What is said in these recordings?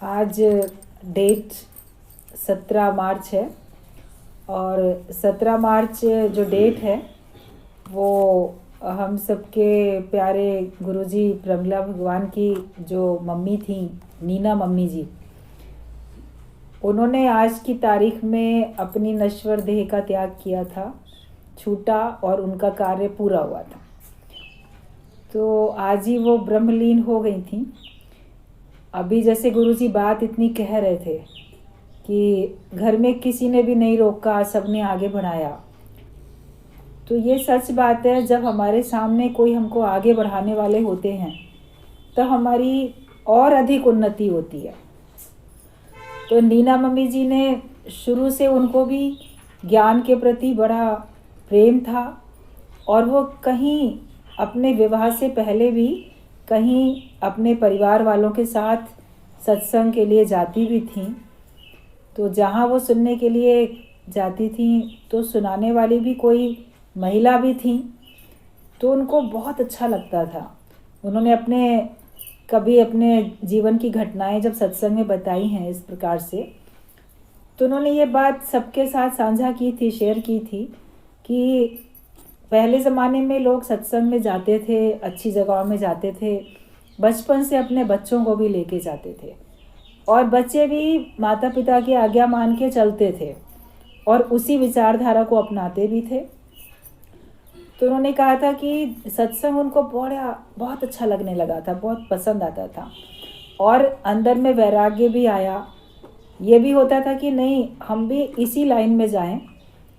आज डेट 17 मार्च है और 17 मार्च जो डेट है वो हम सबके प्यारे गुरुजी प्रमिला भगवान की जो मम्मी थी, नीना मम्मी जी, उन्होंने आज की तारीख में अपनी नश्वर देह का त्याग किया था, छूटा और उनका कार्य पूरा हुआ था। तो आज ही वो ब्रह्मलीन हो गई थी। अभी जैसे गुरुजी बात इतनी कह रहे थे कि घर में किसी ने भी नहीं रोका, सबने आगे बढ़ाया। तो ये सच बात है, जब हमारे सामने कोई हमको आगे बढ़ाने वाले होते हैं तो हमारी और अधिक उन्नति होती है। तो नीना मम्मी जी ने शुरू से उनको भी ज्ञान के प्रति बड़ा प्रेम था और वो कहीं अपने विवाह से पहले भी कहीं अपने परिवार वालों के साथ सत्संग के लिए जाती भी थीं। तो जहाँ वो सुनने के लिए जाती थी तो सुनाने वाली भी कोई महिला भी थी, तो उनको बहुत अच्छा लगता था। उन्होंने कभी अपने जीवन की घटनाएं जब सत्संग में बताई हैं इस प्रकार से, तो उन्होंने ये बात सबके साथ साझा की थी, शेयर की थी कि पहले ज़माने में लोग सत्संग में जाते थे, अच्छी जगहों में जाते थे, बचपन से अपने बच्चों को भी लेके जाते थे और बच्चे भी माता पिता की आज्ञा मान के चलते थे और उसी विचारधारा को अपनाते भी थे। तो उन्होंने कहा था कि सत्संग उनको बहुत अच्छा लगने लगा था, बहुत पसंद आता था और अंदर में वैराग्य भी आया। ये भी होता था कि नहीं, हम भी इसी लाइन में जाएं,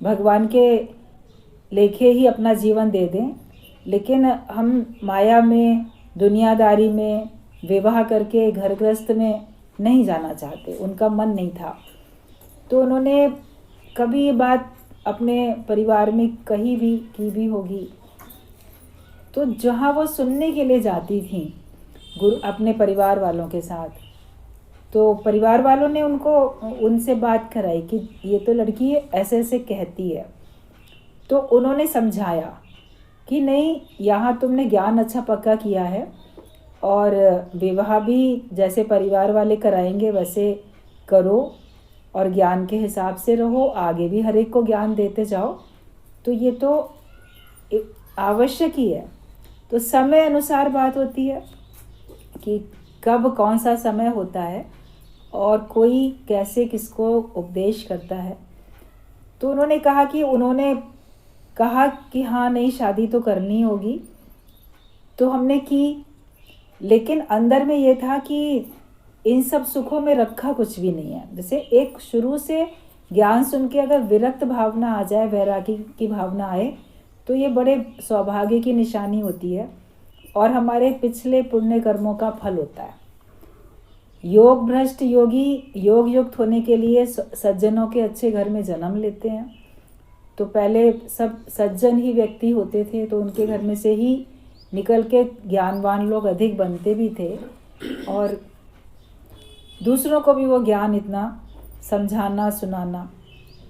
भगवान के लेखे ही अपना जीवन दे दें, लेकिन हम माया में, दुनियादारी में, विवाह करके घर गृहस्थ में नहीं जाना चाहते, उनका मन नहीं था। तो उन्होंने कभी ये बात अपने परिवार में कही भी की भी होगी। तो जहाँ वो सुनने के लिए जाती थी गुरु अपने परिवार वालों के साथ, तो परिवार वालों ने उनसे बात कराई कि ये तो लड़की ऐसे ऐसे कहती है। तो उन्होंने समझाया कि नहीं, यहाँ तुमने ज्ञान अच्छा पक्का किया है और विवाह भी जैसे परिवार वाले कराएंगे वैसे करो और ज्ञान के हिसाब से रहो, आगे भी हर एक को ज्ञान देते जाओ। तो ये तो आवश्यक ही है। तो समय अनुसार बात होती है कि कब कौन सा समय होता है और कोई कैसे किसको उपदेश करता है। तो उन्होंने कहा कि हाँ, नहीं, शादी तो करनी होगी। तो हमने की, लेकिन अंदर में ये था कि इन सब सुखों में रखा कुछ भी नहीं है। जैसे एक शुरू से ज्ञान सुन के अगर विरक्त भावना आ जाए, वैरागी की भावना आए, तो ये बड़े सौभाग्य की निशानी होती है और हमारे पिछले पुण्य कर्मों का फल होता है। योग भ्रष्ट योगी योग युक्त होने के लिए सज्जनों के अच्छे घर में जन्म लेते हैं। तो पहले सब सज्जन ही व्यक्ति होते थे, तो उनके घर में से ही निकल के ज्ञानवान लोग अधिक बनते भी थे और दूसरों को भी वो ज्ञान इतना समझाना सुनाना।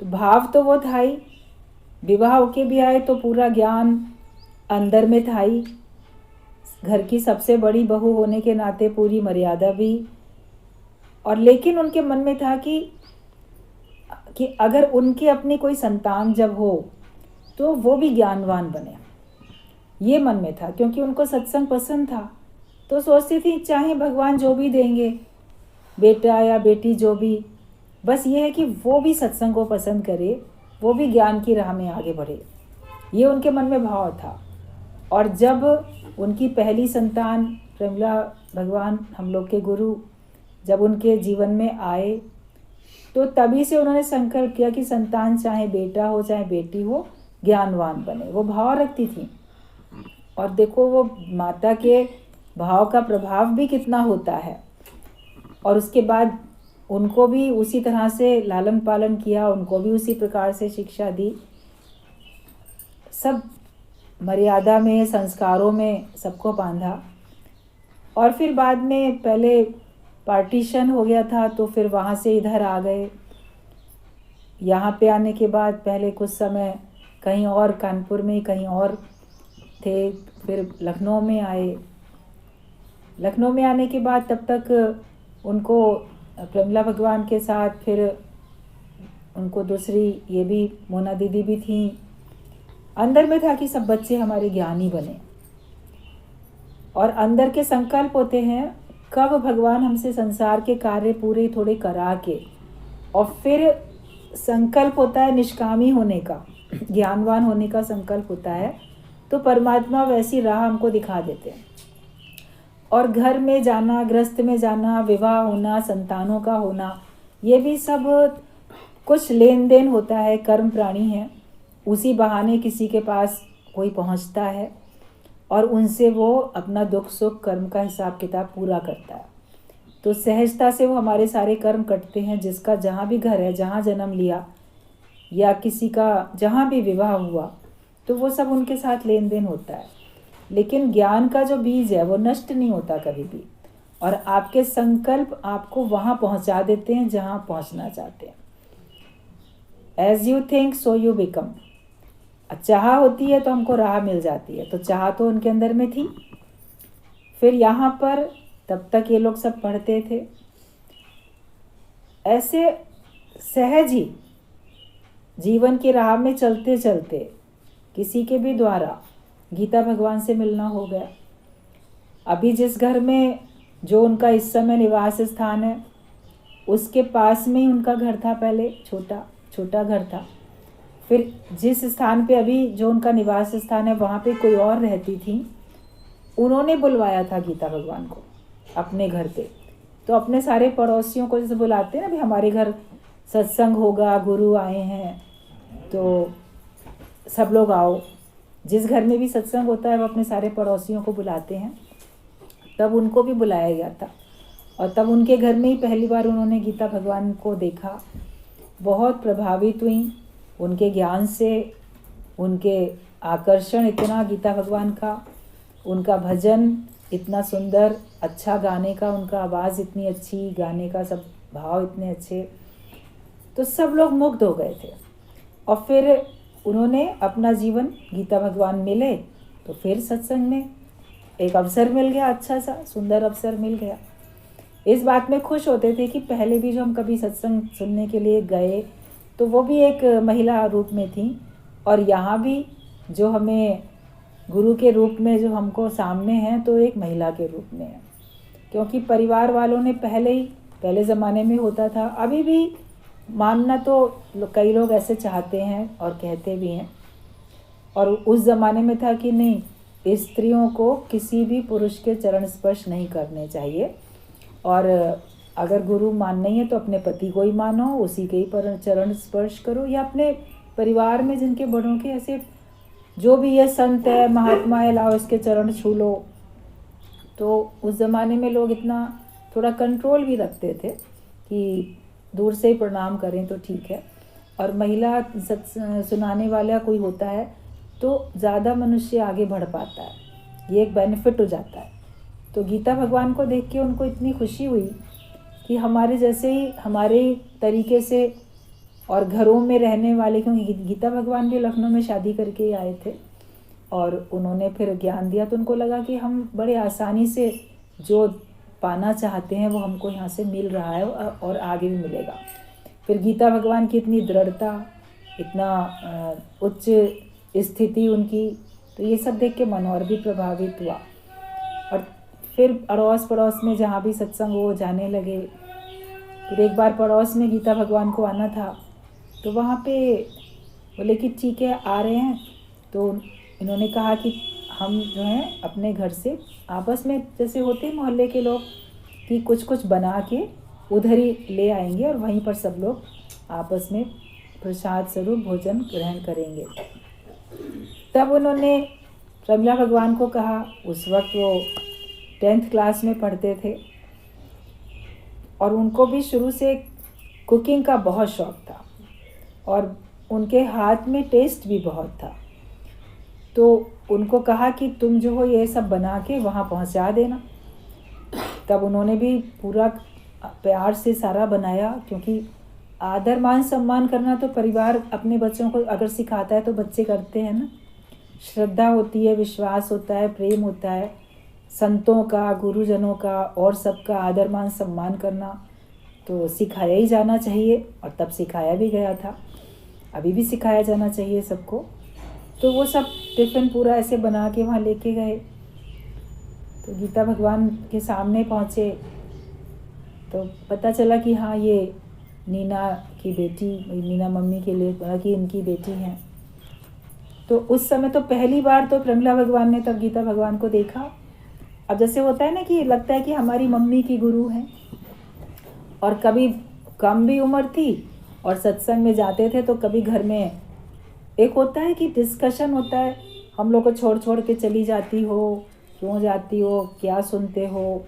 तो भाव तो वो था ही, विवाह होके भी आए तो पूरा ज्ञान अंदर में था ही, घर की सबसे बड़ी बहू होने के नाते पूरी मर्यादा भी। और लेकिन उनके मन में था कि अगर उनके अपनी कोई संतान जब हो तो वो भी ज्ञानवान बने, ये मन में था। क्योंकि उनको सत्संग पसंद था, तो सोचती थी चाहे भगवान जो भी देंगे, बेटा या बेटी जो भी, बस ये है कि वो भी सत्संग को पसंद करे, वो भी ज्ञान की राह में आगे बढ़े, ये उनके मन में भाव था। और जब उनकी पहली संतान प्रमिला भगवान, हम लोग के गुरु, जब उनके जीवन में आए तो तभी से उन्होंने संकल्प किया कि संतान चाहे बेटा हो चाहे बेटी हो, ज्ञानवान बने। वो भाव रखती थी और देखो वो माता के भाव का प्रभाव भी कितना होता है। और उसके बाद उनको भी उसी तरह से लालन पालन किया, उनको भी उसी प्रकार से शिक्षा दी, सब मर्यादा में, संस्कारों में सबको बांधा। और फिर बाद में पहले पार्टीशन हो गया था, तो फिर वहाँ से इधर आ गए। यहाँ पे आने के बाद पहले कुछ समय कहीं और, कानपुर में कहीं और थे, फिर लखनऊ में आए। लखनऊ में आने के बाद तब तक उनको प्रमिला भगवान के साथ फिर उनको दूसरी ये भी मोना दीदी भी थी। अंदर में था कि सब बच्चे हमारे ज्ञानी बने, और अंदर के संकल्प होते हैं कब भगवान हमसे संसार के कार्य पूरे थोड़े करा के, और फिर संकल्प होता है निष्कामी होने का, ज्ञानवान होने का संकल्प होता है, तो परमात्मा वैसी राह हमको दिखा देते हैं। और घर में जाना, गृहस्थ में जाना, विवाह होना, संतानों का होना, ये भी सब कुछ लेन देन होता है। कर्म प्राणी है, उसी बहाने किसी के पास कोई पहुंचता है और उनसे वो अपना दुख सुख कर्म का हिसाब किताब पूरा करता है। तो सहजता से वो हमारे सारे कर्म कटते हैं। जिसका जहाँ भी घर है, जहाँ जन्म लिया, या किसी का जहाँ भी विवाह हुआ, तो वो सब उनके साथ लेन देन होता है। लेकिन ज्ञान का जो बीज है वो नष्ट नहीं होता कभी भी, और आपके संकल्प आपको वहाँ पहुँचा देते हैं जहाँ पहुँचना चाहते हैं। As you think so you become. चाह होती है तो हमको राह मिल जाती है, तो चाह तो उनके अंदर में थी। फिर यहाँ पर तब तक ये लोग सब पढ़ते थे, ऐसे सहज ही जीवन की राह में चलते चलते किसी के भी द्वारा गीता भगवान से मिलना हो गया। अभी जिस घर में जो उनका इस समय निवास स्थान है, उसके पास में ही उनका घर था। पहले छोटा घर था। फिर जिस स्थान पे अभी जो उनका निवास स्थान है, वहाँ पे कोई और रहती थी। उन्होंने बुलवाया था गीता भगवान को अपने घर पे। तो अपने सारे पड़ोसियों को जैसे बुलाते हैं ना, भी हमारे घर सत्संग होगा, गुरु आए हैं, तो सब लोग आओ। जिस घर में भी सत्संग होता है वो अपने सारे पड़ोसियों को बुलाते हैं। तब उनको भी बुलाया गया था, और तब उनके घर में ही पहली बार उन्होंने गीता भगवान को देखा। बहुत प्रभावित हुई उनके ज्ञान से, उनके आकर्षण इतना गीता भगवान का, उनका भजन इतना सुंदर, अच्छा गाने का, उनका आवाज़ इतनी अच्छी, गाने का सब भाव इतने अच्छे, तो सब लोग मुग्ध हो गए थे। और फिर उन्होंने अपना जीवन, गीता भगवान मिले तो फिर सत्संग में एक अवसर मिल गया, अच्छा सा सुंदर अवसर मिल गया। इस बात में खुश होते थे कि पहले भी जो हम कभी सत्संग सुनने के लिए गए तो वो भी एक महिला रूप में थी, और यहाँ भी जो हमें गुरु के रूप में जो हमको सामने हैं तो एक महिला के रूप में है। क्योंकि परिवार वालों ने पहले ज़माने में होता था, अभी भी मानना तो कई लोग ऐसे चाहते हैं और कहते भी हैं, और उस ज़माने में था कि नहीं, स्त्रियों को किसी भी पुरुष के चरण स्पर्श नहीं करने चाहिए, और अगर गुरु मानना ही है तो अपने पति को ही मानो, उसी के ही चरण स्पर्श करो, या अपने परिवार में जिनके बड़ों के ऐसे जो भी ये संत है, महात्मा है, लाओ इसके चरण छू लो। तो उस ज़माने में लोग इतना थोड़ा कंट्रोल भी रखते थे कि दूर से ही प्रणाम करें तो ठीक है। और महिला सुनाने वाला कोई होता है तो ज़्यादा मनुष्य आगे बढ़ पाता है, ये एक बेनिफिट हो जाता है। तो गीता भगवान को देख के उनको इतनी खुशी हुई कि हमारे जैसे ही, हमारे तरीके से, और घरों में रहने वाले, क्योंकि गीता भगवान भी लखनऊ में शादी करके ही आए थे, और उन्होंने फिर ज्ञान दिया, तो उनको लगा कि हम बड़े आसानी से जो पाना चाहते हैं वो हमको यहाँ से मिल रहा है और आगे भी मिलेगा। फिर गीता भगवान की इतनी दृढ़ता, इतना उच्च स्थिति उनकी, तो ये सब देख के मन और भी प्रभावित हुआ। और फिर अड़ोस पड़ोस में जहाँ भी सत्संग हो जाने लगे। फिर एक बार पड़ोस में गीता भगवान को आना था, तो वहाँ पे बोले कि ठीक है आ रहे हैं। तो इन्होंने कहा कि हम जो हैं अपने घर से आपस में, जैसे होते हैं मोहल्ले के लोग, कि कुछ कुछ बना के उधर ही ले आएंगे और वहीं पर सब लोग आपस में प्रसाद स्वरूप भोजन ग्रहण करेंगे। तब उन्होंने प्रमिला भगवान को कहा, उस वक्त वो 10th क्लास में पढ़ते थे, और उनको भी शुरू से कुकिंग का बहुत शौक़ था, और उनके हाथ में टेस्ट भी बहुत था। तो उनको कहा कि तुम जो हो ये सब बना के वहाँ पहुँचा देना। तब उन्होंने भी पूरा प्यार से सारा बनाया, क्योंकि आदर मान सम्मान करना तो परिवार अपने बच्चों को अगर सिखाता है तो बच्चे करते हैं ना। श्रद्धा होती है, विश्वास होता है, प्रेम होता है, संतों का, गुरुजनों का और सबका आदर मान सम्मान करना, तो सिखाया ही जाना चाहिए, और तब सिखाया भी गया था, अभी भी सिखाया जाना चाहिए सबको। तो वो सब टिफ़िन पूरा ऐसे बना के वहाँ लेके गए। तो गीता भगवान के सामने पहुँचे तो पता चला कि हाँ ये नीना की बेटी, नीना मम्मी के लिए बोला कि इनकी बेटी हैं। तो उस समय तो पहली बार तो प्रमिला भगवान ने तब गीता भगवान को देखा। अब जैसे होता है ना कि लगता है कि हमारी मम्मी की गुरु हैं, और कभी कम भी उम्र थी और सत्संग में जाते थे, तो कभी घर में एक होता है कि डिस्कशन होता है, हम लोग को छोड़ छोड़ के चली जाती हो, क्यों जाती हो, क्या सुनते हो,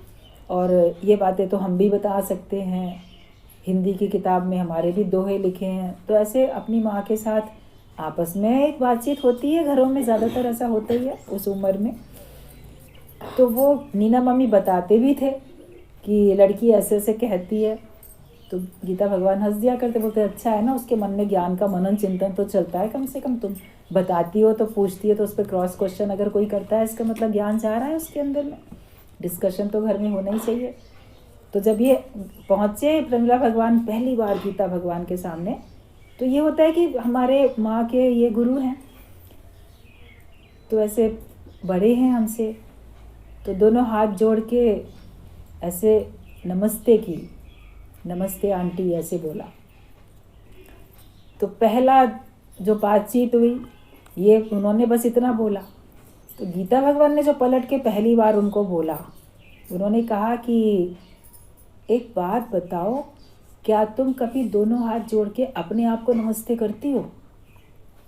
और ये बातें तो हम भी बता सकते हैं, हिंदी की किताब में हमारे भी दोहे लिखे हैं। तो ऐसे अपनी माँ के साथ आपस में एक बातचीत होती है, घरों में ज़्यादातर ऐसा होता ही है उस उम्र में। तो वो नीना मम्मी बताते भी थे कि लड़की ऐसे ऐसे कहती है। तो गीता भगवान हंस दिया करते, बोलते अच्छा है ना, उसके मन में ज्ञान का मनन चिंतन तो चलता है, कम से कम तुम बताती हो तो पूछती है, तो उस पर क्रॉस क्वेश्चन अगर कोई करता है इसका मतलब ज्ञान जा रहा है उसके अंदर में, डिस्कशन तो घर में होना ही चाहिए। तो जब ये पहुँचे प्रमिला भगवान पहली बार गीता भगवान के सामने, तो ये होता है कि हमारे माँ के ये गुरु हैं, तो ऐसे बड़े हैं हमसे, तो दोनों हाथ जोड़ के ऐसे नमस्ते की, नमस्ते आंटी ऐसे बोला। तो पहला जो बातचीत हुई ये उन्होंने बस इतना बोला। तो गीता भगवान ने जो पलट के पहली बार उनको बोला, उन्होंने कहा कि एक बात बताओ, क्या तुम कभी दोनों हाथ जोड़ के अपने आप को नमस्ते करती हो?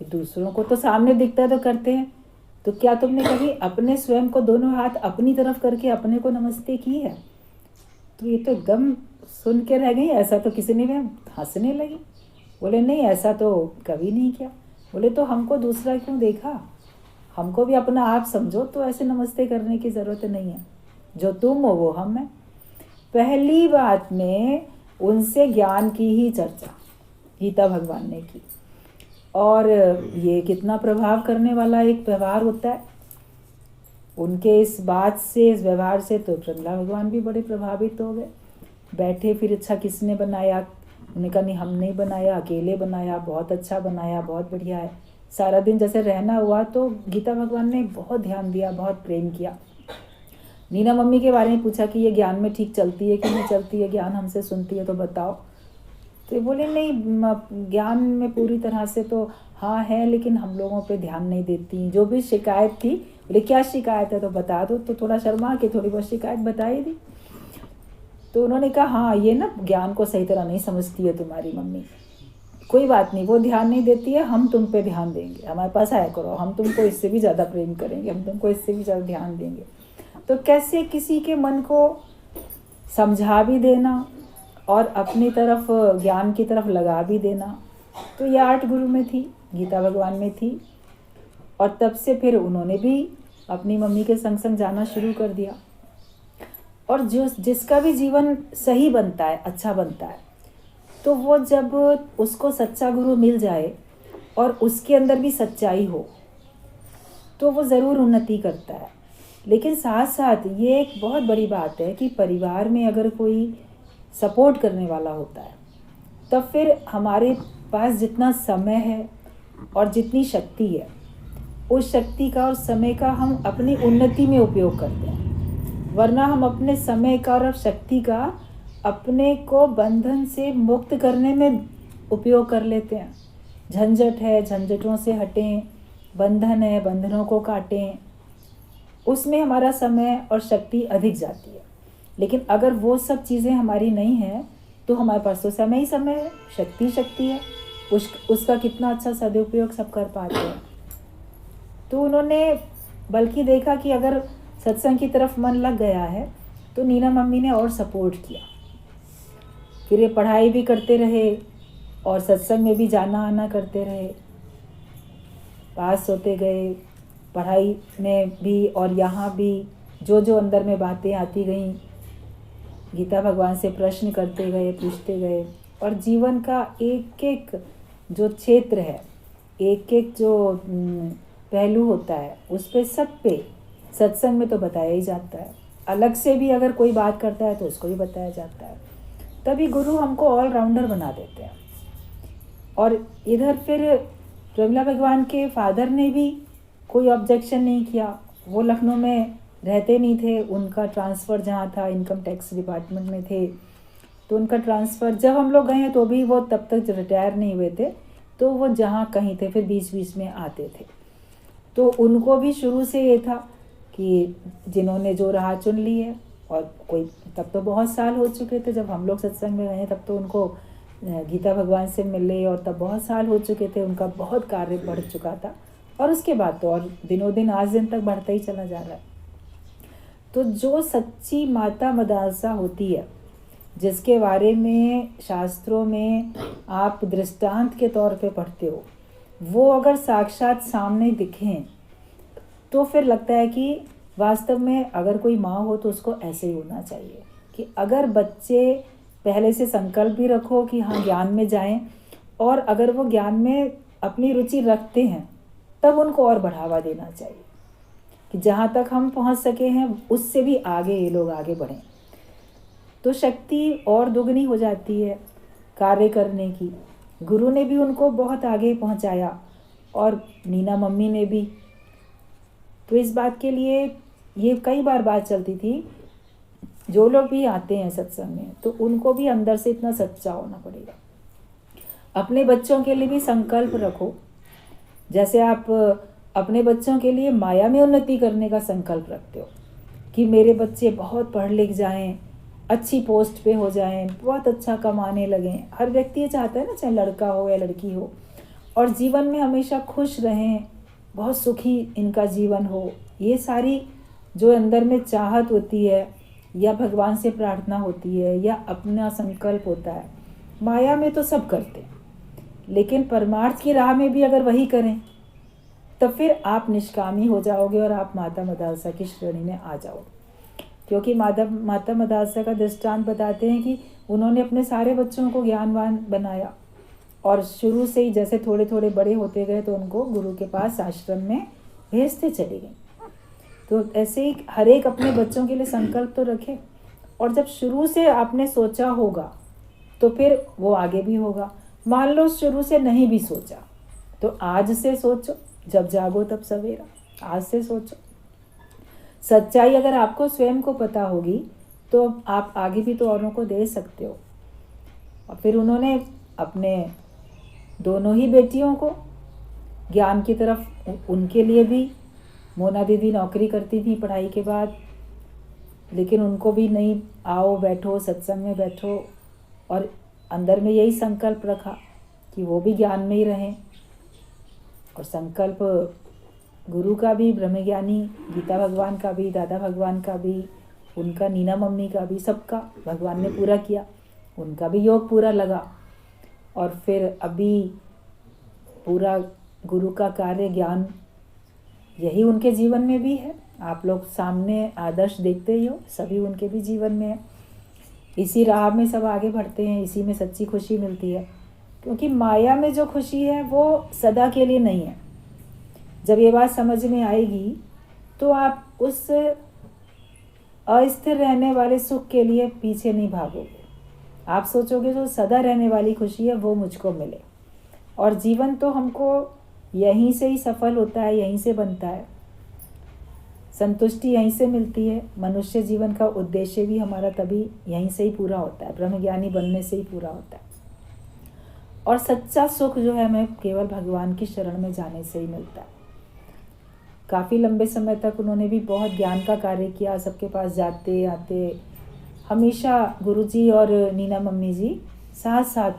दूसरों को तो सामने दिखता है तो करते हैं, तो क्या तुमने कभी अपने स्वयं को दोनों हाथ अपनी तरफ करके अपने को नमस्ते की है? तो ये तो एकदम सुन के रह गई, ऐसा तो किसी ने भी, हंसने लगी। बोले नहीं ऐसा तो कभी नहीं किया। बोले तो हमको दूसरा क्यों देखा, हमको भी अपना आप समझो, तो ऐसे नमस्ते करने की ज़रूरत नहीं है, जो तुम हो वो हम हैं। पहली बात में उनसे ज्ञान की ही चर्चा गीता भगवान ने की, और ये कितना प्रभाव करने वाला एक व्यवहार होता है। उनके इस बात से, इस व्यवहार से तो प्रमिला भगवान भी बड़े प्रभावित हो गए। बैठे फिर अच्छा किसने बनाया, उन्होंने कहा नहीं हम नहीं बनाया, अकेले बनाया, बहुत अच्छा बनाया, बहुत बढ़िया है। सारा दिन जैसे रहना हुआ तो गीता भगवान ने बहुत ध्यान दिया, बहुत प्रेम किया। नीना मम्मी के बारे में पूछा कि ये ज्ञान में ठीक चलती है कि नहीं चलती है, ज्ञान हमसे सुनती है तो बताओ। तो ये बोले नहीं ज्ञान में पूरी तरह से तो हाँ है, लेकिन हम लोगों पे ध्यान नहीं देती। जो भी शिकायत थी, बोले क्या शिकायत है तो बता दो। तो थोड़ा शर्मा के थोड़ी बहुत शिकायत बताई दी। तो उन्होंने कहा हाँ ये ना ज्ञान को सही तरह नहीं समझती है तुम्हारी मम्मी, कोई बात नहीं, वो ध्यान नहीं देती है, हम तुम पे ध्यान देंगे, हमारे पास आया करो, हम तुमको इससे भी ज़्यादा प्रेम करेंगे, हम तुमको इससे भी ज़्यादा ध्यान देंगे। तो कैसे किसी के मन को समझा भी देना और अपनी तरफ ज्ञान की तरफ लगा भी देना। तो ये 8 गुरु में थी, गीता भगवान में थी, और तब से फिर उन्होंने भी अपनी मम्मी के संग संग जाना शुरू कर दिया। और जिसका भी जीवन सही बनता है, अच्छा बनता है, तो वो जब उसको सच्चा गुरु मिल जाए और उसके अंदर भी सच्चाई हो तो वो ज़रूर उन्नति करता है। लेकिन साथ साथ ये एक बहुत बड़ी बात है कि परिवार में अगर कोई सपोर्ट करने वाला होता है, तब फिर हमारे पास जितना समय है और जितनी शक्ति है, उस शक्ति का और समय का हम अपनी उन्नति में उपयोग करते हैं। वरना हम अपने समय का और शक्ति का अपने को बंधन से मुक्त करने में उपयोग कर लेते हैं। झंझट है, झंझटों से हटें, बंधन है, बंधनों को काटें, उसमें हमारा समय और शक्ति अधिक जाती है। लेकिन अगर वो सब चीज़ें हमारी नहीं हैं तो हमारे पास तो समय ही समय है, शक्ति शक्ति है, उसका कितना अच्छा सदुपयोग सब कर पाते हैं। तो उन्होंने बल्कि देखा कि अगर सत्संग की तरफ मन लग गया है तो नीना मम्मी ने और सपोर्ट किया। फिर ये पढ़ाई भी करते रहे और सत्संग में भी जाना आना करते रहे, पास होते गए पढ़ाई में भी, और यहाँ भी जो जो अंदर में बातें आती गईं, गीता भगवान से प्रश्न करते गए, पूछते गए, और जीवन का एक एक जो क्षेत्र है, एक एक जो पहलू होता है, उस पे सब पे सत्संग में तो बताया ही जाता है। अलग से भी अगर कोई बात करता है तो उसको भी बताया जाता है। तभी गुरु हमको ऑलराउंडर बना देते हैं। और इधर फिर प्रमिला भगवान के फादर ने भी कोई ऑब्जेक्शन नहीं किया। वो लखनऊ में रहते नहीं थे, उनका ट्रांसफ़र जहाँ था इनकम टैक्स डिपार्टमेंट में थे, तो उनका ट्रांसफ़र जब हम लोग गए हैं तो भी वो तब तक रिटायर नहीं हुए थे, तो वो जहाँ कहीं थे फिर बीच बीच में आते थे। तो उनको भी शुरू से ये था कि जिन्होंने जो राह चुन ली है, और कोई तब तो बहुत साल हो चुके थे जब हम लोग सत्संग में गए, तब तो उनको गीता भगवान से मिले और तब बहुत साल हो चुके थे, उनका बहुत कार्य बढ़ चुका था, और उसके बाद तो और दिनों दिन आज दिन तक बढ़ता ही चला जा रहा है। तो जो सच्ची माता मदालसा होती है, जिसके बारे में शास्त्रों में आप दृष्टांत के तौर पे पढ़ते हो, वो अगर साक्षात सामने दिखें तो फिर लगता है कि वास्तव में अगर कोई माँ हो तो उसको ऐसे ही होना चाहिए कि अगर बच्चे पहले से संकल्प भी रखो कि हाँ ज्ञान में जाएं, और अगर वो ज्ञान में अपनी रुचि रखते हैं तब उनको और बढ़ावा देना चाहिए कि जहाँ तक हम पहुँच सके हैं उससे भी आगे ये लोग आगे बढ़ें, तो शक्ति और दुगनी हो जाती है कार्य करने की। गुरु ने भी उनको बहुत आगे पहुँचाया और नीना मम्मी ने भी। तो इस बात के लिए ये कई बार बात चलती थी, जो लोग भी आते हैं सत्संग में तो उनको भी अंदर से इतना सच्चा होना पड़ेगा। अपने बच्चों के लिए भी संकल्प रखो, जैसे आप अपने बच्चों के लिए माया में उन्नति करने का संकल्प रखते हो कि मेरे बच्चे बहुत पढ़ लिख जाएं, अच्छी पोस्ट पे हो जाएं, बहुत अच्छा कमाने लगें। हर व्यक्ति ये चाहता है ना, चाहे लड़का हो या लड़की हो, और जीवन में हमेशा खुश रहें, बहुत सुखी इनका जीवन हो। ये सारी जो अंदर में चाहत होती है या भगवान से प्रार्थना होती है या अपना संकल्प होता है, माया में तो सब करते हैं, लेकिन परमार्थ की राह में भी अगर वही करें तो फिर आप निष्कामी हो जाओगे और आप माता मदालसा की श्रेणी में आ जाओगे। क्योंकि माता मदालसा का दृष्टांत बताते हैं कि उन्होंने अपने सारे बच्चों को ज्ञानवान बनाया, और शुरू से ही जैसे थोड़े थोड़े बड़े होते गए तो उनको गुरु के पास आश्रम में भेजते चले गए। तो ऐसे ही हर एक अपने बच्चों के लिए संकल्प तो रखे, और जब शुरू से आपने सोचा होगा तो फिर वो आगे भी होगा। मान लो शुरू से नहीं भी सोचा तो आज से सोचो, जब जागो तब सवेरा, आज से सोचो। सच्चाई अगर आपको स्वयं को पता होगी तो आप आगे भी तो औरों को दे सकते हो। और फिर उन्होंने अपने दोनों ही बेटियों को ज्ञान की तरफ, उनके लिए भी मोना दीदी नौकरी करती थी पढ़ाई के बाद, लेकिन उनको भी नहीं, आओ बैठो सत्संग में बैठो, और अंदर में यही संकल्प रखा कि वो भी ज्ञान में ही रहें। और संकल्प गुरु का भी, ब्रह्मज्ञानी गीता भगवान का भी, दादा भगवान का भी, उनका नीना मम्मी का भी, सबका भगवान ने पूरा किया, उनका भी योग पूरा लगा। और फिर अभी पूरा गुरु का कार्य ज्ञान यही उनके जीवन में भी है। आप लोग सामने आदर्श देखते ही हो, सभी उनके भी जीवन में है। इसी राह में सब आगे बढ़ते हैं, इसी में सच्ची खुशी मिलती है। क्योंकि माया में जो खुशी है वो सदा के लिए नहीं है। जब ये बात समझ में आएगी तो आप उस अस्थिर रहने वाले सुख के लिए पीछे नहीं भागोगे। आप सोचोगे जो सदा रहने वाली खुशी है वो मुझको मिले। और जीवन तो हमको यहीं से ही सफल होता है, यहीं से बनता है, संतुष्टि यहीं से मिलती है। मनुष्य जीवन का उद्देश्य भी हमारा तभी यहीं से ही पूरा होता है, ब्रह्मज्ञानी बनने से ही पूरा होता है। और सच्चा सुख जो है हमें केवल भगवान की शरण में जाने से ही मिलता है। काफ़ी लंबे समय तक उन्होंने भी बहुत ज्ञान का कार्य किया, सबके पास जाते आते, हमेशा गुरुजी और नीना मम्मी जी साथ साथ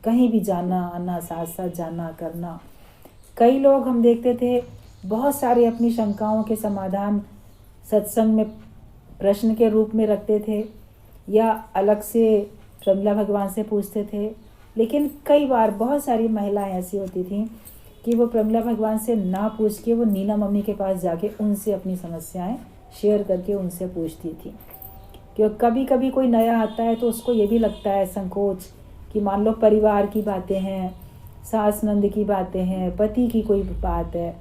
कहीं भी जाना आना, साथ साथ जाना करना। कई लोग हम देखते थे बहुत सारे अपनी शंकाओं के समाधान सत्संग में प्रश्न के रूप में रखते थे या अलग से प्रमिला भगवान से पूछते थे। लेकिन कई बार बहुत सारी महिलाएं ऐसी होती थीं कि वो प्रमिला भगवान से ना पूछ के वो नीना मम्मी के पास जाके उनसे अपनी समस्याएं शेयर करके उनसे पूछती थी। क्योंकि कभी कभी कोई नया आता है तो उसको ये भी लगता है संकोच कि मान लो परिवार की बातें हैं, सास नंद की बातें हैं, पति की कोई बात है,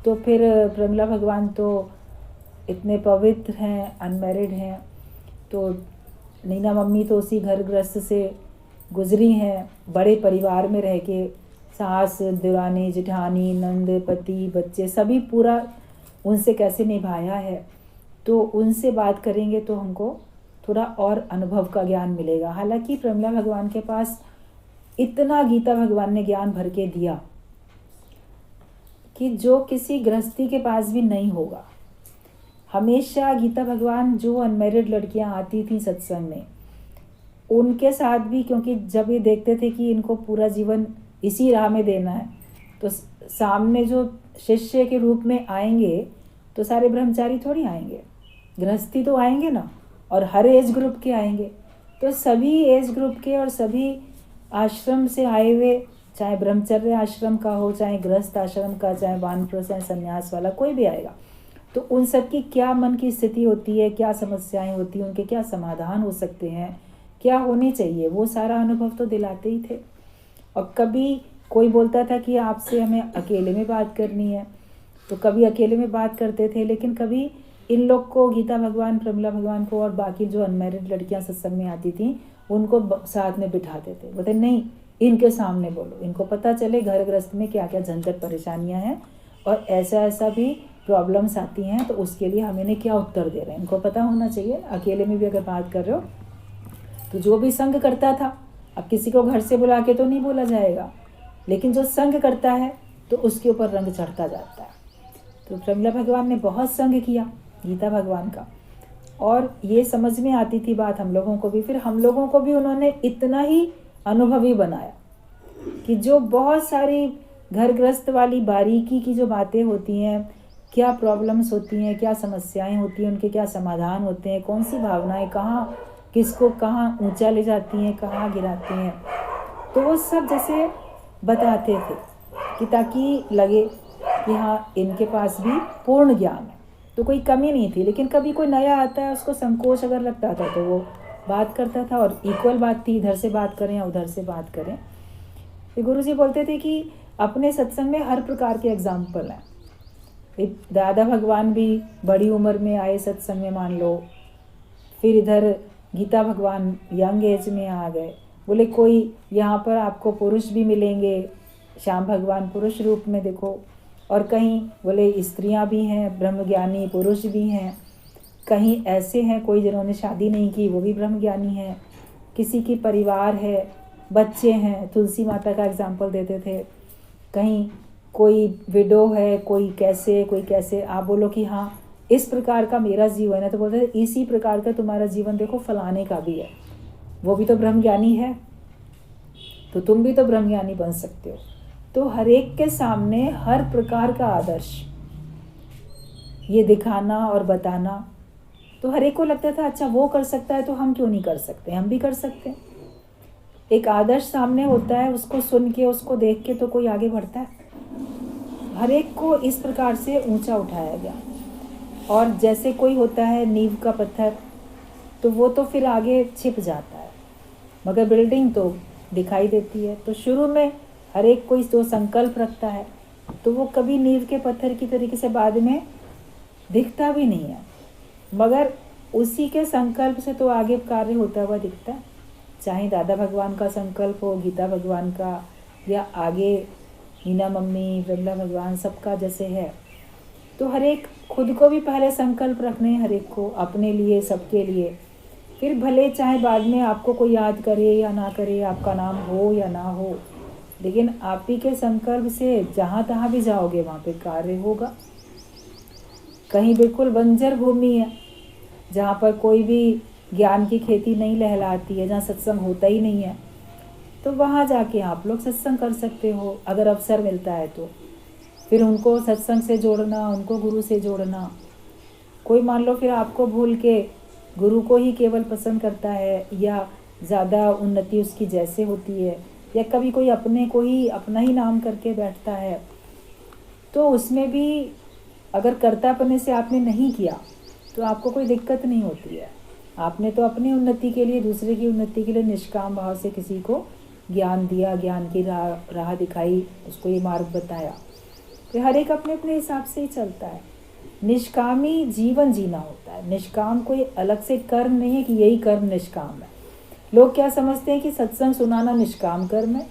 तो फिर प्रमिला भगवान तो इतने पवित्र हैं, अनमैरिड हैं, तो नीना मम्मी तो उसी घर गृहस्थ से गुजरी हैं, बड़े परिवार में रह के सास, देवरानी, जेठानी, नंद, पति, बच्चे सभी पूरा उनसे कैसे निभाया है। तो उनसे बात करेंगे तो हमको थोड़ा और अनुभव का ज्ञान मिलेगा। हालांकि प्रमिला भगवान के पास इतना गीता भगवान ने ज्ञान भर के दिया कि जो किसी गृहस्थी के पास भी नहीं होगा। हमेशा गीता भगवान जो अनमैरिड लड़कियां आती थी सत्संग में, उनके साथ भी, क्योंकि जब ये देखते थे कि इनको पूरा जीवन इसी राह में देना है, तो सामने जो शिष्य के रूप में आएंगे तो सारे ब्रह्मचारी थोड़ी आएंगे, गृहस्थी तो आएंगे ना, और हर एज ग्रुप के आएंगे। तो सभी एज ग्रुप के और सभी आश्रम से आए हुए, चाहे ब्रह्मचर्य आश्रम का हो, चाहे गृहस्थ आश्रम का, चाहे वानप्रस्थ संन्यास वाला, कोई भी आएगा, तो उन सब की क्या मन की स्थिति होती है, क्या समस्याएं होती हैं, उनके क्या समाधान हो सकते हैं, क्या होने चाहिए, वो सारा अनुभव तो दिलाते ही थे। और कभी कोई बोलता था कि आपसे हमें अकेले में बात करनी है, तो कभी अकेले में बात करते थे, लेकिन कभी इन लोग को, गीता भगवान, प्रमिला भगवान को और बाकी जो अनमैरिड लड़कियां सत्संग में आती थी उनको साथ में बिठाते थे। बोलते नहीं, इनके सामने बोलो, इनको पता चले घर गृहस्थ में क्या क्या झंझट परेशानियां हैं और ऐसा ऐसा भी प्रॉब्लम्स आती हैं, तो उसके लिए हम इन्हें क्या उत्तर दे रहे हैं, इनको पता होना चाहिए। अकेले में भी अगर बात कर रहे हो तो जो भी संग करता था, अब किसी को घर से बुला के तो नहीं बोला जाएगा, लेकिन जो संग करता है तो उसके ऊपर रंग चढ़ता जाता है। तो प्रमिला भगवान ने बहुत संग किया गीता भगवान का, और ये समझ में आती थी बात हम लोगों को भी। फिर हम लोगों को भी उन्होंने इतना ही अनुभवी बनाया कि जो बहुत सारी घर गृहस्थ वाली बारीकी की जो बातें होती हैं, क्या प्रॉब्लम्स होती हैं, क्या समस्याएं होती हैं, उनके क्या समाधान होते हैं, कौन सी भावनाएं कहाँ किसको कहाँ ऊंचा ले जाती हैं, कहाँ गिराती हैं, तो वो सब जैसे बताते थे कि ताकि लगे कि हाँ इनके पास भी पूर्ण ज्ञान है, तो कोई कमी नहीं थी। लेकिन कभी कोई नया आता है, उसको संकोच अगर लगता था तो वो बात करता था, और इक्वल बात थी, इधर से बात करें या उधर से बात करें। तो गुरु जी बोलते थे कि अपने सत्संग में हर प्रकार के एग्जाम्पल हैं। दादा भगवान भी बड़ी उम्र में आए सत्संग में, मान लो, फिर इधर गीता भगवान यंग एज में आ गए। बोले कोई यहाँ पर आपको पुरुष भी मिलेंगे, श्याम भगवान पुरुष रूप में देखो, और कहीं बोले स्त्रियाँ भी हैं, ब्रह्मज्ञानी पुरुष भी हैं, कहीं ऐसे हैं कोई जिन्होंने शादी नहीं की वो भी ब्रह्मज्ञानी हैं, किसी की परिवार है, बच्चे हैं, तुलसी माता का एग्जाम्पल देते थे, कहीं कोई विडो है, कोई कैसे। आप बोलो कि हाँ इस प्रकार का मेरा जीवन है, तो बोलते थे इसी प्रकार का तुम्हारा जीवन देखो फलाने का भी है, वो भी तो ब्रह्मज्ञानी है, तो तुम भी तो ब्रह्मज्ञानी बन सकते हो। तो हर एक के सामने हर प्रकार का आदर्श ये दिखाना और बताना, तो हर एक को लगता था अच्छा वो कर सकता है तो हम क्यों नहीं कर सकते, हम भी कर सकते हैं। एक आदर्श सामने होता है, उसको सुन के, उसको देख के तो कोई आगे बढ़ता है। हर एक को इस प्रकार से ऊंचा उठाया गया। और जैसे कोई होता है नींव का पत्थर, तो वो तो फिर आगे छिप जाता है, मगर बिल्डिंग तो दिखाई देती है। तो शुरू में हर एक कोई जो संकल्प रखता है तो वो कभी नींव के पत्थर की तरीके से बाद में दिखता भी नहीं है, मगर उसी के संकल्प से तो आगे कार्य होता हुआ दिखता है। चाहे दादा भगवान का संकल्प हो, गीता भगवान का, या आगे नीना मम्मी, प्रमिला भगवान, सबका जैसे है। तो हर एक खुद को भी पहले संकल्प रखने, हर एक को अपने लिए, सबके लिए, फिर भले चाहे बाद में आपको कोई याद करे या ना करे, आपका नाम हो या ना हो, लेकिन आप ही के संकल्प से जहाँ तहाँ भी जाओगे वहाँ पे कार्य होगा। कहीं बिल्कुल बंजर भूमि है जहाँ पर कोई भी ज्ञान की खेती नहीं लहलाती है, जहाँ सत्संग होता ही नहीं है, तो वहाँ जाके आप लोग सत्संग कर सकते हो अगर अवसर मिलता है तो। फिर उनको सत्संग से जोड़ना, उनको गुरु से जोड़ना। कोई मान लो फिर आपको भूल के गुरु को ही केवल पसंद करता है, या ज़्यादा उन्नति उसकी जैसे होती है, या कभी कोई अपने को ही अपना ही नाम करके बैठता है, तो उसमें भी अगर कर्तापने से आपने नहीं किया तो आपको कोई दिक्कत नहीं होती है। आपने तो अपनी उन्नति के लिए, दूसरे की उन्नति के लिए निष्काम भाव से किसी को ज्ञान दिया, ज्ञान की राह दिखाई, उसको ये मार्ग बताया। तो हर एक अपने अपने हिसाब से ही चलता है। निष्कामी जीवन जीना होता है। निष्काम कोई अलग से कर्म नहीं है कि यही कर्म निष्काम है। लोग क्या समझते हैं कि सत्संग सुनाना निष्काम कर्म है,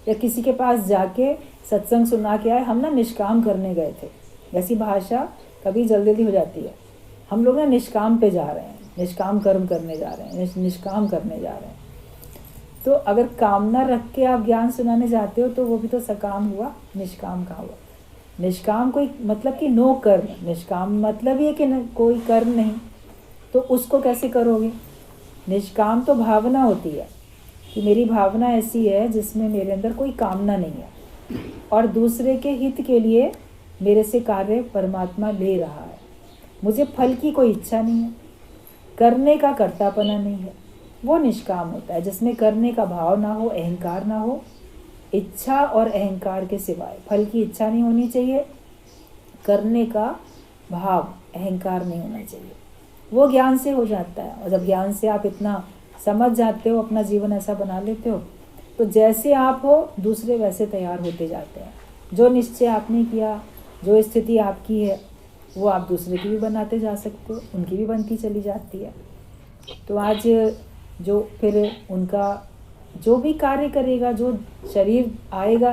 या किसी के पास जाके सत्संग सुना के आए, हम ना निष्काम करने गए थे, ऐसी भाषा कभी जल्दी हो जाती है। हम लोग ना निष्काम पे जा रहे हैं, निष्काम कर्म करने जा रहे हैं, निष्काम करने जा रहे हैं। तो अगर कामना रख के आप ज्ञान सुनाने जाते हो तो वो भी तो सकाम हुआ, निष्काम का हुआ। निष्काम कोई मतलब कि नो कर्म, निष्काम मतलब ये कि कोई कर्म नहीं, तो उसको कैसे करोगे? निष्काम तो भावना होती है कि मेरी भावना ऐसी है जिसमें मेरे अंदर कोई कामना नहीं है और दूसरे के हित के लिए मेरे से कार्य परमात्मा ले रहा है। मुझे फल की कोई इच्छा नहीं है, करने का कर्तापना नहीं है, वो निष्काम होता है। जिसमें करने का भाव ना हो, अहंकार ना हो, इच्छा और अहंकार के सिवाय फल की इच्छा नहीं होनी चाहिए, करने का भाव अहंकार नहीं होना चाहिए। वो ज्ञान से हो जाता है। और जब ज्ञान से आप इतना समझ जाते हो, अपना जीवन ऐसा बना लेते हो, तो जैसे आप हो दूसरे वैसे तैयार होते जाते हैं। जो निश्चय आपने किया, जो स्थिति आपकी है, वो आप दूसरे की भी बनाते जा सकते हो, उनकी भी बनती चली जाती है। तो आज जो फिर उनका जो भी कार्य करेगा, जो शरीर आएगा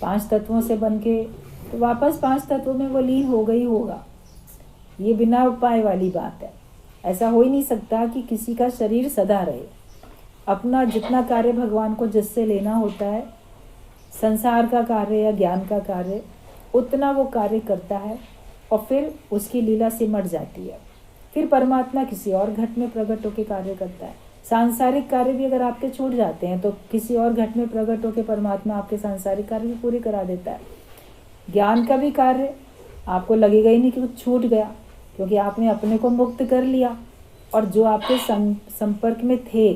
5 तत्वों से बन के, तो वापस 5 तत्वों में वो लीन होगा ही होगा। ये बिना उपाय वाली बात है। ऐसा हो ही नहीं सकता कि किसी का शरीर सदा रहे। अपना जितना कार्य भगवान को जिससे लेना होता है, संसार का कार्य या ज्ञान का कार्य, उतना वो कार्य करता है और फिर उसकी लीला सिमट जाती है। फिर परमात्मा किसी और घट में प्रकट होकर कार्य करता है। सांसारिक कार्य भी अगर आपके छूट जाते हैं तो किसी और घट में प्रकट होकर परमात्मा आपके सांसारिक कार्य भी पूरे करा देता है। ज्ञान का भी कार्य आपको लगेगा ही नहीं कि कुछ छूट गया, क्योंकि आपने अपने को मुक्त कर लिया और जो आपके संपर्क में थे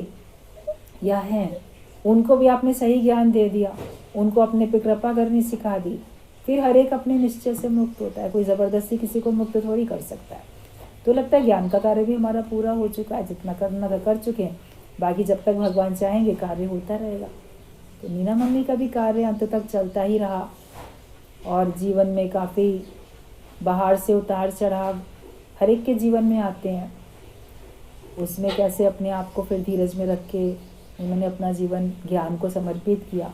या हैं उनको भी आपने सही ज्ञान दे दिया, उनको अपने पे कृपा करनी सिखा दी। फिर हर एक अपने निश्चय से मुक्त होता है। कोई ज़बरदस्ती किसी को मुक्त थोड़ी कर सकता है। तो लगता है ज्ञान का कार्य भी हमारा पूरा हो चुका है, जितना करना था कर चुके हैं। बाकी जब तक भगवान चाहेंगे कार्य होता रहेगा। तो मीना मम्मी का भी कार्य अंत तक चलता ही रहा और जीवन में काफ़ी बाहर से उतार चढ़ाव हर एक के जीवन में आते हैं। उसमें कैसे अपने आप को फिर धीरज में रख के उन्होंने अपना जीवन ज्ञान को समर्पित किया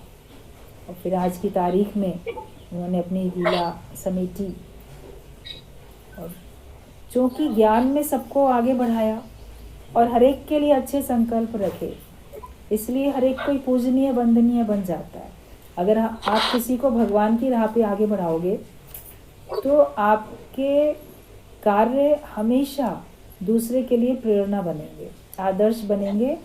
और फिर आज की तारीख में उन्होंने अपनी लीला समेटी और चूँकि ज्ञान में सबको आगे बढ़ाया और हर एक के लिए अच्छे संकल्प रखे, इसलिए हर एक कोई पूजनीय वंदनीय बन जाता है। अगर आप किसी को भगवान की राह पे आगे बढ़ाओगे तो आपके कार्य हमेशा दूसरे के लिए प्रेरणा बनेंगे, आदर्श बनेंगे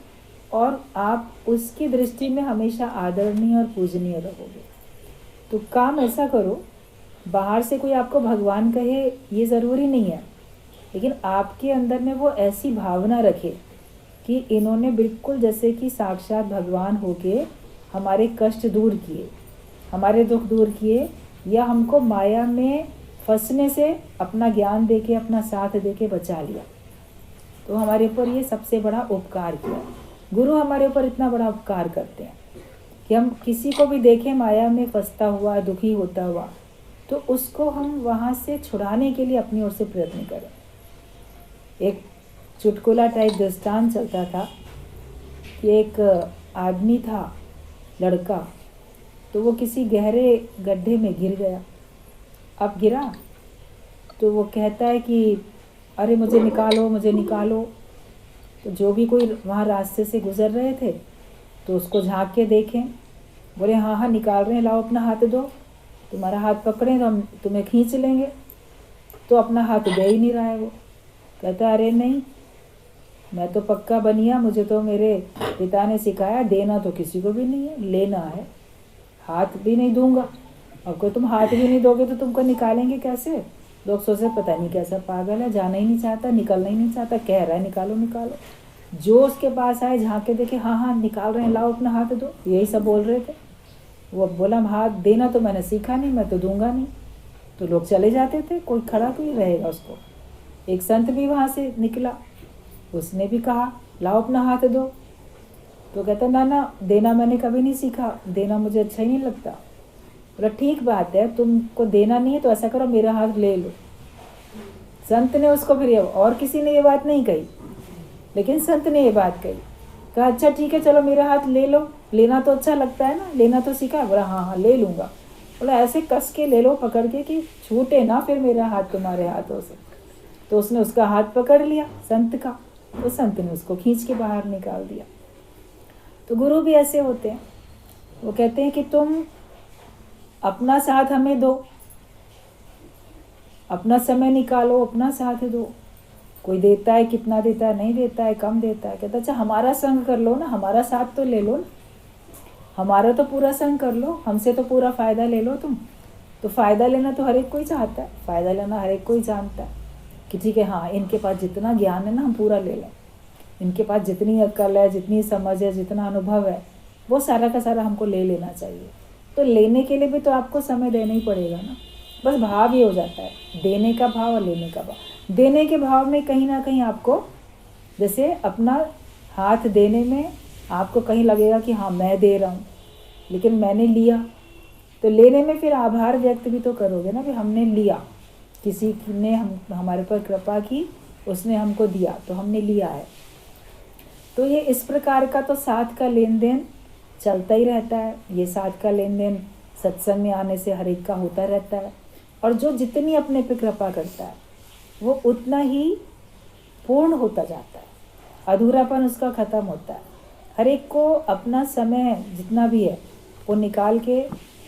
और आप उसकी दृष्टि में हमेशा आदरणीय और पूजनीय रहोगे। तो काम ऐसा करो, बाहर से कोई आपको भगवान कहे ये ज़रूरी नहीं है, लेकिन आपके अंदर में वो ऐसी भावना रखे कि इन्होंने बिल्कुल जैसे कि साक्षात भगवान होके हमारे कष्ट दूर किए, हमारे दुख दूर किए, या हमको माया में फंसने से अपना ज्ञान देके, अपना साथ देके बचा लिया। तो हमारे ऊपर ये सबसे बड़ा उपकार किया। गुरु हमारे ऊपर इतना बड़ा उपकार करते हैं कि हम किसी को भी देखें माया में फंसता हुआ, दुखी होता हुआ, तो उसको हम वहाँ से छुड़ाने के लिए अपनी ओर से प्रयत्न करें। एक चुटकुला टाइप दृष्टांत चलता था कि एक आदमी था, लड़का, तो वो किसी गहरे गड्ढे में गिर गया। अब गिरा तो वो कहता है कि अरे मुझे निकालो, मुझे निकालो। तो जो भी कोई वहाँ रास्ते से गुजर रहे थे तो उसको झांक के देखें, बोले हाँ हाँ निकाल रहे हैं, लाओ अपना हाथ दो, तुम्हारा हाथ पकड़ें तो हम तुम्हें खींच लेंगे। तो अपना हाथ दे ही नहीं रहा है। वो कहता अरे नहीं, मैं तो पक्का बनिया, मुझे तो मेरे पिता ने सिखाया देना तो किसी को भी नहीं है, लेना है, हाथ भी नहीं दूंगा। और कोई तुम हाथ भी नहीं दोगे तो तुमको निकालेंगे कैसे? लोग सोचे पता नहीं कैसा पागल है, जाना ही नहीं चाहता, निकलना ही नहीं चाहता, कह रहा है निकालो निकालो। जो उसके पास आए झाँक के देखे, हाँ हाँ निकाल रहे हैं, लाओ अपना हाथ दो, यही सब बोल रहे थे। वो बोला हाथ देना तो मैंने सीखा नहीं, मैं तो दूंगा नहीं। तो लोग चले जाते थे, कोई खड़ा कोई रहेगा उसको। एक संत भी वहाँ से निकला, उसने भी कहा लाओ अपना हाथ दो। तो कहता ना देना मैंने कभी नहीं सीखा, देना मुझे अच्छा ही नहीं लगता। बोला ठीक बात है, तुमको देना नहीं है तो ऐसा करो मेरा हाथ ले लो। संत ने उसको फिर, और किसी ने ये बात नहीं कही, लेकिन संत ने ये बात कही। कहा अच्छा ठीक है, चलो मेरा हाथ ले लो, लेना तो अच्छा लगता है ना, लेना तो सीखा। बोला हाँ हाँ ले लूँगा। बोला ऐसे कस के ले लो पकड़ के कि छूटे ना फिर मेरा हाथ तुम्हारे हाथों से। तो उसने उसका हाथ पकड़ लिया संत का, तो संत ने उसको खींच के बाहर निकाल दिया। तो गुरु भी ऐसे होते हैं, वो कहते हैं कि तुम अपना साथ हमें दो, अपना समय निकालो, अपना साथ दो। कोई देता है, कितना देता है, नहीं देता है, कम देता है, कहता अच्छा हमारा संग कर लो ना, हमारा साथ तो ले लो ना, हमारा तो पूरा संग कर लो, हमसे तो पूरा फ़ायदा ले लो तुम। तो फ़ायदा लेना तो हर एक कोई चाहता है, फ़ायदा लेना हर एक कोई जानता है कि ठीक है हाँ इनके पास जितना ज्ञान है ना हम पूरा ले लें, इनके पास जितनी अक्ल है, जितनी समझ है, जितना अनुभव है, वो सारा का सारा हमको ले लेना चाहिए। तो लेने के लिए भी तो आपको समय देना ही पड़ेगा ना। बस भाव ये हो जाता है, देने का भाव और लेने का भाव। देने के भाव में कहीं ना कहीं आपको, जैसे अपना हाथ देने में आपको कहीं लगेगा कि हाँ मैं दे रहा हूँ, लेकिन मैंने लिया। तो लेने में फिर आभार व्यक्त भी तो करोगे ना, कि हमने लिया, किसी ने हमारे पर कृपा की, उसने हमको दिया तो हमने लिया है। तो ये इस प्रकार का तो साथ का लेन देन चलता ही रहता है। ये साथ का लेन देन सत्संग में आने से हर एक का होता रहता है। और जो जितनी अपने पे कृपा करता है वो उतना ही पूर्ण होता जाता है, अधूरापन उसका ख़त्म होता है। हर एक को अपना समय जितना भी है वो निकाल के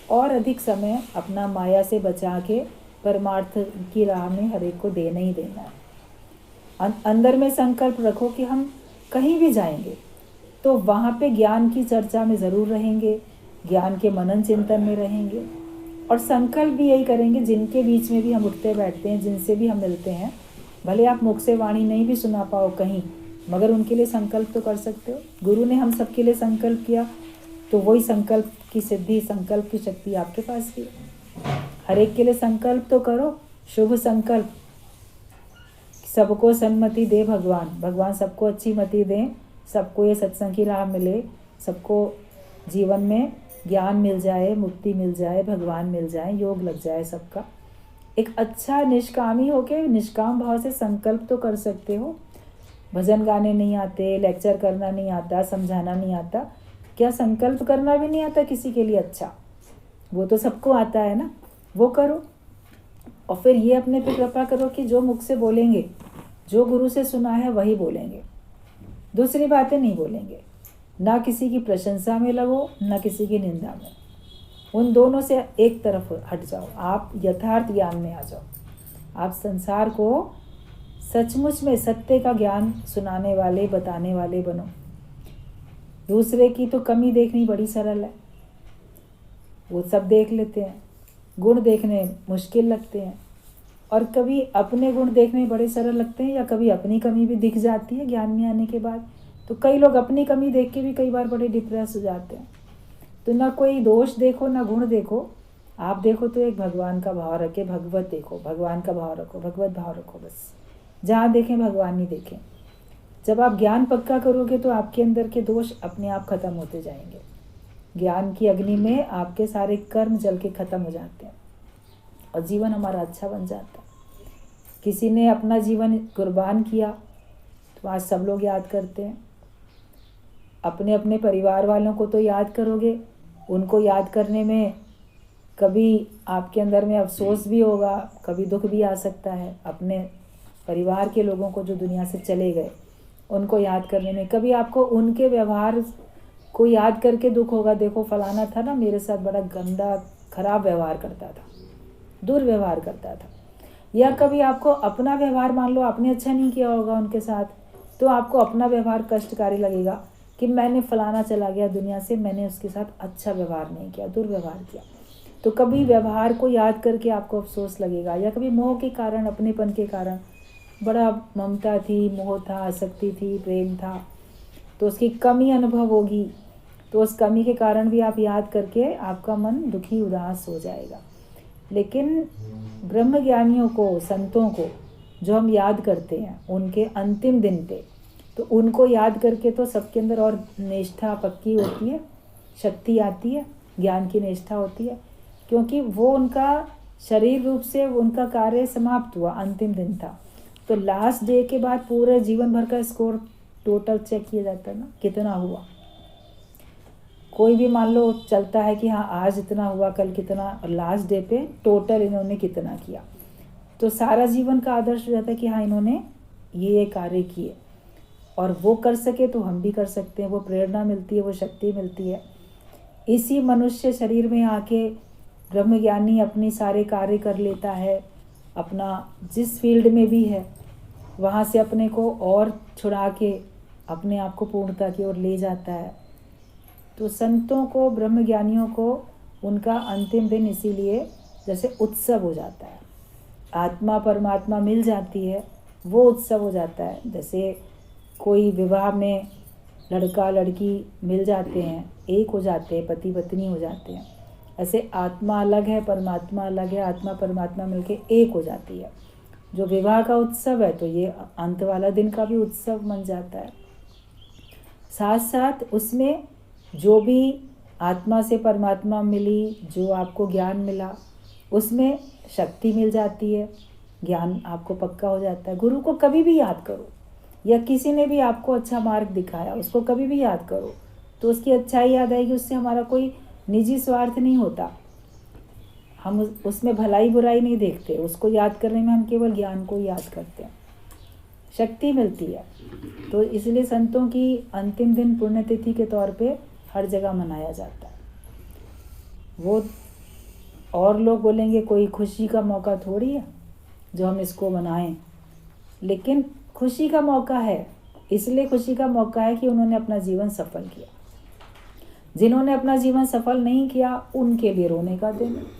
और अधिक समय अपना माया से बचा के परमार्थ की राह में हर एक को देना ही देना है। अंदर में संकल्प रखो कि हम कहीं भी जाएंगे तो वहाँ पे ज्ञान की चर्चा में ज़रूर रहेंगे, ज्ञान के मनन चिंतन में रहेंगे, और संकल्प भी यही करेंगे। जिनके बीच में भी हम उठते बैठते हैं, जिनसे भी हम मिलते हैं, भले आप मुख से वाणी नहीं भी सुना पाओ कहीं, मगर उनके लिए संकल्प तो कर सकते हो। गुरु ने हम सबके लिए संकल्प किया, तो वही संकल्प की सिद्धि, संकल्प की शक्ति आपके पास भी है। हर एक के लिए संकल्प तो करो, शुभ संकल्प। सबको सन्मति दे भगवान, भगवान सबको अच्छी मति दें, सबको ये सत्संग की राह मिले, सबको जीवन में ज्ञान मिल जाए, मुक्ति मिल जाए, भगवान मिल जाए, योग लग जाए सबका। एक अच्छा निष्कामी होके निष्काम भाव से संकल्प तो कर सकते हो। भजन गाने नहीं आते, लेक्चर करना नहीं आता, समझाना नहीं आता, क्या संकल्प करना भी नहीं आता किसी के लिए अच्छा? वो तो सबको आता है ना, वो करो। और फिर ये अपने पे कृपा करो कि जो मुख से बोलेंगे, जो गुरु से सुना है वही बोलेंगे, दूसरी बातें नहीं बोलेंगे। ना किसी की प्रशंसा में लगो, ना किसी की निंदा में। उन दोनों से एक तरफ हट जाओ, आप यथार्थ ज्ञान में आ जाओ। आप संसार को सचमुच में सत्य का ज्ञान सुनाने वाले, बताने वाले बनो। दूसरे की तो कमी देखनी बड़ी सरल है, वो सब देख लेते हैं, गुण देखने मुश्किल लगते हैं। और कभी अपने गुण देखने बड़े सरल लगते हैं, या कभी अपनी कमी भी दिख जाती है ज्ञान में आने के बाद। तो कई लोग अपनी कमी देख के भी कई बार बड़े डिप्रेस हो जाते हैं। तो ना कोई दोष देखो, ना गुण देखो, आप देखो तो एक भगवान का भाव रखे, भगवत देखो, भगवान का भाव रखो, भगवत भाव रखो। बस जहाँ देखें भगवान ही देखें। जब आप ज्ञान पक्का करोगे तो आपके अंदर के दोष अपने आप खत्म होते जाएंगे। ज्ञान की अग्नि में आपके सारे कर्म जल के खत्म हो जाते हैं और जीवन हमारा अच्छा बन जाता है। किसी ने अपना जीवन कुर्बान किया तो आज सब लोग याद करते हैं। अपने अपने परिवार वालों को तो याद करोगे, उनको याद करने में कभी आपके अंदर में अफसोस भी होगा, कभी दुख भी आ सकता है। अपने परिवार के लोगों को जो दुनिया से चले गए, उनको याद करने में कभी आपको उनके व्यवहार को याद करके दुख होगा। देखो फलाना था ना, मेरे साथ बड़ा गंदा खराब व्यवहार करता था, दुर्व्यवहार करता था। या कभी आपको अपना व्यवहार, मान लो आपने अच्छा नहीं किया होगा उनके साथ, तो आपको अपना व्यवहार कष्टकारी लगेगा कि मैंने फलाना चला गया दुनिया से, मैंने उसके साथ अच्छा व्यवहार नहीं किया, दुर्व्यवहार किया। तो कभी व्यवहार को याद करके आपको अफसोस लगेगा। या कभी मोह के कारण, अपनेपन के कारण, बड़ा ममता थी, मोह था, आसक्ति थी, प्रेम था, तो उसकी कमी अनुभव होगी। तो उस कमी के कारण भी आप याद करके आपका मन दुखी, उदास हो जाएगा। लेकिन ब्रह्मज्ञानियों को, संतों को जो हम याद करते हैं उनके अंतिम दिन पे, तो उनको याद करके तो सबके अंदर और निष्ठा पक्की होती है, शक्ति आती है, ज्ञान की निष्ठा होती है। क्योंकि वो उनका शरीर रूप से उनका कार्य समाप्त हुआ, अंतिम दिन था। तो लास्ट डे के बाद पूरे जीवन भर का स्कोर टोटल चेक किया जाता है ना, कितना हुआ। कोई भी मान लो चलता है कि हाँ आज इतना हुआ, कल कितना, और लास्ट डे पे टोटल इन्होंने कितना किया, तो सारा जीवन का आदर्श हो जाता है कि हाँ इन्होंने ये कार्य किए, और वो कर सके तो हम भी कर सकते हैं। वो प्रेरणा मिलती है, वो शक्ति मिलती है। इसी मनुष्य शरीर में आके ब्रह्मज्ञानी अपनी सारे कार्य कर लेता है, अपना जिस फील्ड में भी है वहाँ से अपने को और छुड़ा के अपने आप को पूर्णता की ओर ले जाता है। तो संतों को, ब्रह्मज्ञानियों को उनका अंतिम दिन इसीलिए जैसे उत्सव हो जाता है, आत्मा परमात्मा मिल जाती है, वो उत्सव हो जाता है। जैसे कोई विवाह में लड़का लड़की मिल जाते हैं, एक हो जाते हैं, पति पत्नी हो जाते हैं, ऐसे आत्मा अलग है, परमात्मा अलग है, आत्मा परमात्मा मिलके एक हो जाती है। जो विवाह का उत्सव है तो ये अंत वाला दिन का भी उत्सव बन जाता है। साथ साथ उसमें जो भी आत्मा से परमात्मा मिली, जो आपको ज्ञान मिला, उसमें शक्ति मिल जाती है, ज्ञान आपको पक्का हो जाता है। गुरु को कभी भी याद करो, या किसी ने भी आपको अच्छा मार्ग दिखाया उसको कभी भी याद करो, तो उसकी अच्छाई याद आएगी। उससे हमारा कोई निजी स्वार्थ नहीं होता, हम उसमें भलाई बुराई नहीं देखते, उसको याद करने में हम केवल ज्ञान को याद करते हैं, शक्ति मिलती है। तो इसलिए संतों की अंतिम दिन पुण्यतिथि के तौर पे हर जगह मनाया जाता है। वो और लोग बोलेंगे कोई खुशी का मौका थोड़ी है जो हम इसको मनाएं, लेकिन खुशी का मौका है। इसलिए खुशी का मौका है कि उन्होंने अपना जीवन सफल किया। जिन्होंने अपना जीवन सफल नहीं किया उनके लिए रोने का दिन है।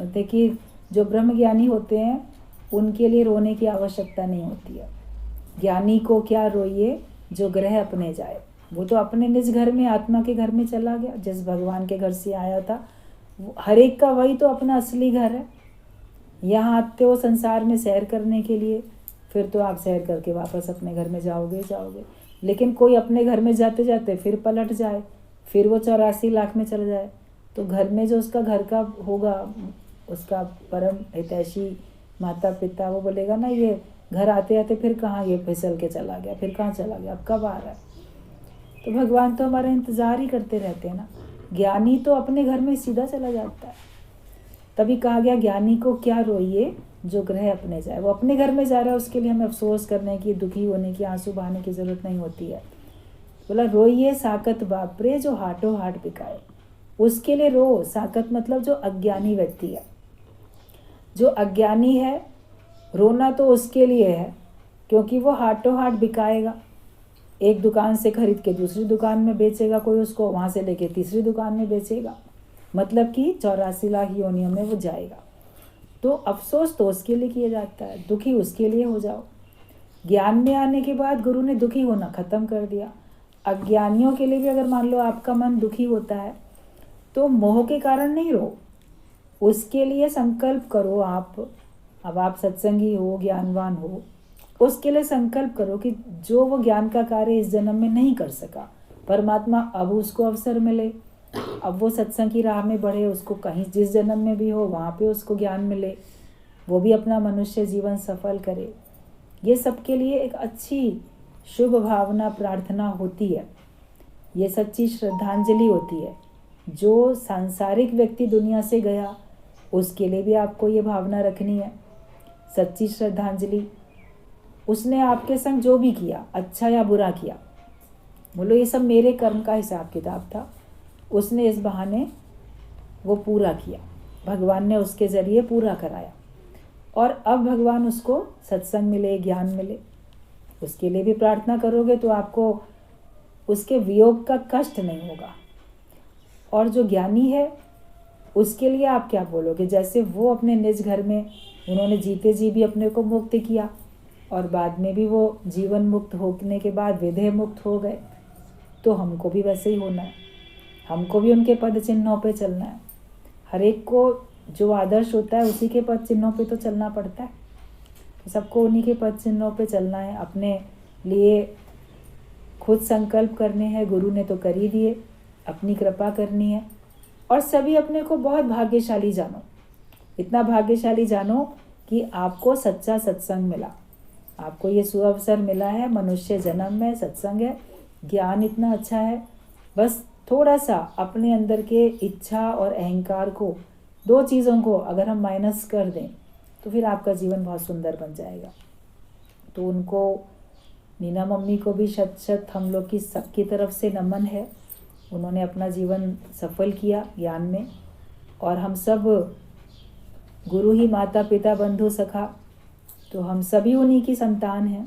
देखिए जो ब्रह्मज्ञानी होते हैं उनके लिए रोने की आवश्यकता नहीं होती है। ज्ञानी को क्या रोइए जो ग्रह अपने जाए, वो तो अपने निज घर में, आत्मा के घर में चला गया, जिस भगवान के घर से आया था। हर एक का वही तो अपना असली घर है। यहाँ आते हो संसार में सैर करने के लिए, फिर तो आप सैर करके वापस अपने घर में जाओगे। लेकिन कोई अपने घर में जाते जाते फिर पलट जाए, फिर वो 84 लाख में चला जाए, तो घर में जो उसका घर का होगा, उसका परम हितैषी माता पिता, वो बोलेगा ना ये घर आते आते फिर कहाँ ये फिसल के चला गया, फिर कहाँ चला गया, अब कब आ रहा है। तो भगवान तो हमारा इंतज़ार ही करते रहते हैं ना। ज्ञानी तो अपने घर में सीधा चला जाता है। तभी कहा गया ज्ञानी को क्या रोइए जो ग्रह अपने जाए। वो अपने घर में जा रहा है, उसके लिए हमें अफसोस करने की, दुखी होने की, आंसू बहाने की ज़रूरत नहीं होती है। बोला रोइए साकत बापरे जो हाटो हाट बिकाए, उसके लिए रो। साकत मतलब जो अज्ञानी व्यक्ति है, जो अज्ञानी है, रोना तो उसके लिए है, क्योंकि वो हाटो हाट बिकाएगा। एक दुकान से खरीद के दूसरी दुकान में बेचेगा कोई, उसको वहाँ से लेके तीसरी दुकान में बेचेगा, मतलब कि 84 लाख योनियों में वो जाएगा। तो अफसोस तो उसके लिए किया जाता है, दुखी उसके लिए हो जाओ। ज्ञान में आने के बाद गुरु ने दुखी होना ख़त्म कर दिया। अज्ञानियों के लिए भी अगर मान लो आपका मन दुखी होता है तो मोह के कारण नहीं रो, उसके लिए संकल्प करो आप। अब आप सत्संगी हो, ज्ञानवान हो, उसके लिए संकल्प करो कि जो वो ज्ञान का कार्य इस जन्म में नहीं कर सका, परमात्मा अब उसको अवसर मिले, अब वो सत्संग की राह में बढ़े, उसको कहीं जिस जन्म में भी हो वहाँ पे उसको ज्ञान मिले, वो भी अपना मनुष्य जीवन सफल करे। ये सबके लिए एक अच्छी शुभ भावना प्रार्थना होती है, ये सच्ची श्रद्धांजलि होती है। जो सांसारिक व्यक्ति दुनिया से गया उसके लिए भी आपको ये भावना रखनी है, सच्ची श्रद्धांजलि। उसने आपके संग जो भी किया, अच्छा या बुरा किया, बोलो ये सब मेरे कर्म का हिसाब किताब था, उसने इस बहाने वो पूरा किया, भगवान ने उसके ज़रिए पूरा कराया, और अब भगवान उसको सत्संग मिले, ज्ञान मिले। उसके लिए भी प्रार्थना करोगे तो आपको उसके वियोग का कष्ट नहीं होगा। और जो ज्ञानी है उसके लिए आप क्या बोलोगे, जैसे वो अपने निज घर में उन्होंने जीते जी भी अपने को मुक्त किया, और बाद में भी वो जीवन मुक्त होने के बाद विदेह मुक्त हो गए, तो हमको भी वैसे ही होना है, हमको भी उनके पद चिन्हों पे चलना है। हर एक को जो आदर्श होता है उसी के पद चिन्हों पे तो चलना पड़ता है, तो सबको उन्हीं के पद चिन्हों पे चलना है। अपने लिए खुद संकल्प करने हैं, गुरु ने तो कर ही दिए, अपनी कृपा करनी है। और सभी अपने को बहुत भाग्यशाली जानो, इतना भाग्यशाली जानो कि आपको सच्चा सत्संग मिला, आपको ये सुअवसर मिला है, मनुष्य जन्म में सत्संग है, ज्ञान इतना अच्छा है। बस थोड़ा सा अपने अंदर के इच्छा और अहंकार को, दो चीज़ों को अगर हम माइनस कर दें तो फिर आपका जीवन बहुत सुंदर बन जाएगा। तो उनको, नीना मम्मी को भी शत शत हम लोग की सबकी तरफ से नमन है। उन्होंने अपना जीवन सफल किया ज्ञान में, और हम सब गुरु ही माता पिता बंधु सखा, तो हम सभी उन्हीं की संतान हैं।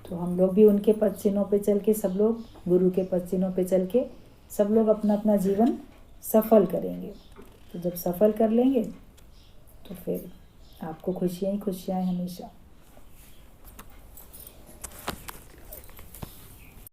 तो हम लोग भी उनके पद चिन्हों पे चल के, सब लोग गुरु के पद चिन्हों पे चल के सब लोग अपना अपना जीवन सफल करेंगे। तो जब सफल कर लेंगे तो फिर आपको खुशियाँ ही खुशियाँ हैं हमेशा।